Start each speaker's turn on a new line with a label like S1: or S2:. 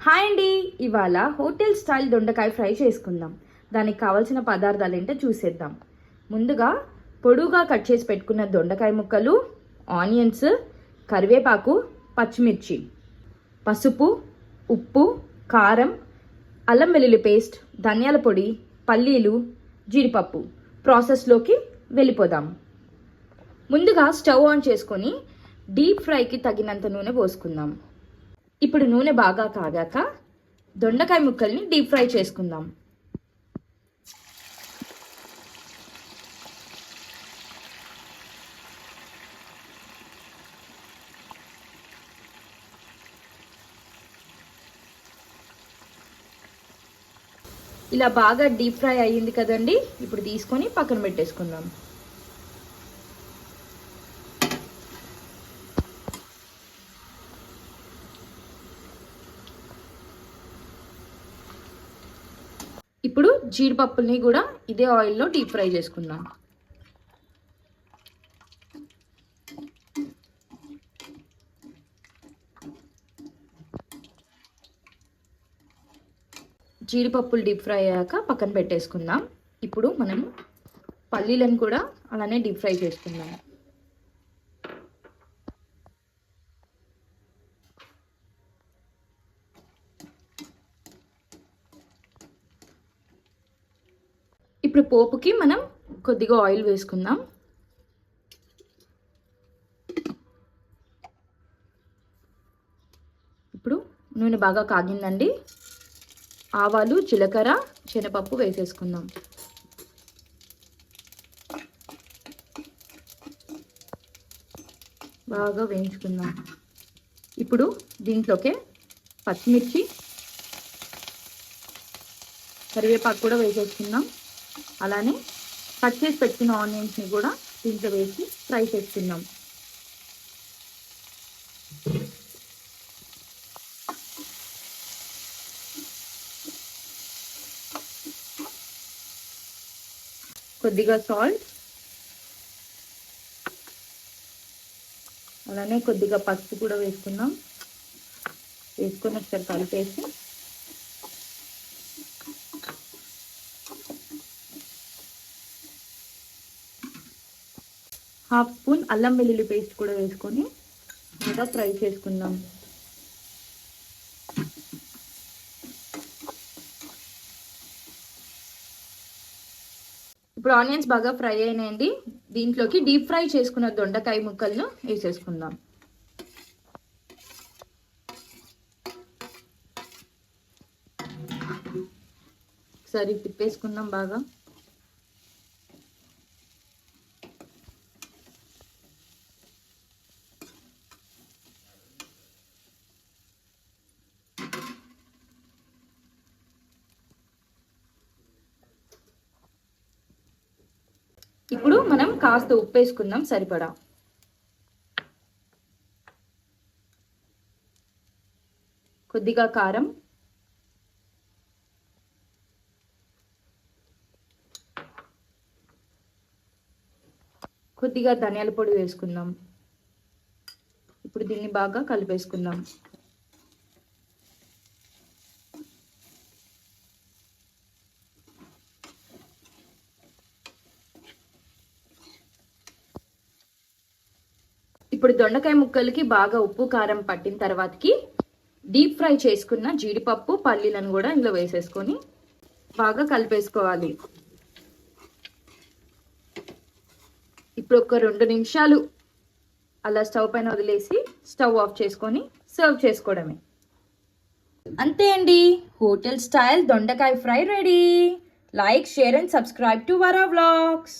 S1: Hi అండి, ఇవాళ hotel style దొండకాయ ఫ్రై చేసుకుందాం. దానికి కావాల్సిన పదార్థాలు ఏంటో చూసేద్దాం. ముందుగా పొడుగా కట్ చేసి పెట్టుకున్న దొండకాయ ముక్కలు, ఆనియన్స్, కరివేపాకు, పచ్చిమిర్చి, పసుపు, ఉప్పు, కారం, అల్లం వెల్లుల్లి పేస్ట్, ధనియాల పొడి, పల్లీలు, జీడిపప్పు. ప్రాసెస్లోకి వెళ్ళిపోదాం. ముందుగా స్టవ్ ఆన్ చేసుకొని డీప్ ఫ్రైకి తగినంత నూనె పోసుకుందాం. ఇప్పుడు నూనె బాగా కాగాక దొండకాయ ముక్కల్ని డీప్ ఫ్రై చేసుకుందాం. ఇలా బాగా డీప్ ఫ్రై అయ్యింది కదండి. ఇప్పుడు తీసుకొని పక్కన పెట్టేసుకుందాం. ఇప్పుడు జీడిపప్పుల్ని కూడా ఇదే ఆయిల్లో డీప్ ఫ్రై చేసుకుందాం. జీడిపప్పులు డీప్ ఫ్రై అయ్యాక పక్కన పెట్టేసుకుందాం. ఇప్పుడు మనం పల్లీలను కూడా అలానే డీప్ ఫ్రై చేసుకుందాం. ఇప్పుడు పోపుకి మనం కొద్దిగా ఆయిల్ వేసుకుందాం. ఇప్పుడు నూనె బాగా కాగిందండి. ఆవాలు, జీలకర్ర, శనగపప్పు వేసేసుకుందాం. బాగా వేయించుకుందాం. ఇప్పుడు దీంట్లోకి పచ్చిమిర్చి, కరివేపాకు కూడా వేసేసుకుందాం. అలానే కట్ చేసి పెట్టుకున్న ఆనియన్స్ని కూడా దీంట్లో వేసి ఫ్రై చేసుకుందాం. కొద్దిగా సాల్ట్, అలానే కొద్దిగా పసుపు కూడా వేసుకుందాం. వేసుకొని ఒకసారి కలిపేసి హాఫ్ స్పూన్ అల్లం వెల్లుల్లి పేస్ట్ కూడా వేసుకొని బాగా ఫ్రై చేసుకుందాం. ఇప్పుడు ఆనియన్స్ బాగా ఫ్రై అయినాయండి. దీంట్లోకి డీప్ ఫ్రై చేసుకున్న దొండకాయ ముక్కలను వేసేసుకుందాం. ఒకసారి తిప్పేసుకుందాం బాగా. ఇప్పుడు మనం కాస్త ఉప్పు వేసుకుందాం సరిపడా. కొద్దిగా కారం, కొద్దిగా ధనియాల పొడి వేసుకుందాం. ఇప్పుడు దీన్ని బాగా కలిపేసుకుందాం. ఇప్పుడు దొండకాయ ముక్కలకి బాగా ఉప్పు కారం పట్టిన తర్వాతకి డీప్ ఫ్రై చేసుకున్న జీడిపప్పు, పల్లీలను కూడా ఇందులో వేసేసుకొని బాగా కలిపేసుకోవాలి. ఇప్పుడు ఒక 2 నిమిషాలు అలా స్టవ్ పైన వదిలేసి స్టవ్ ఆఫ్ చేసుకొని సర్వ్ చేసుకోవడమే. అంతే అండి, హోటల్ స్టైల్ దొండకాయ fry ready. Like, share and subscribe to Vara vlogs.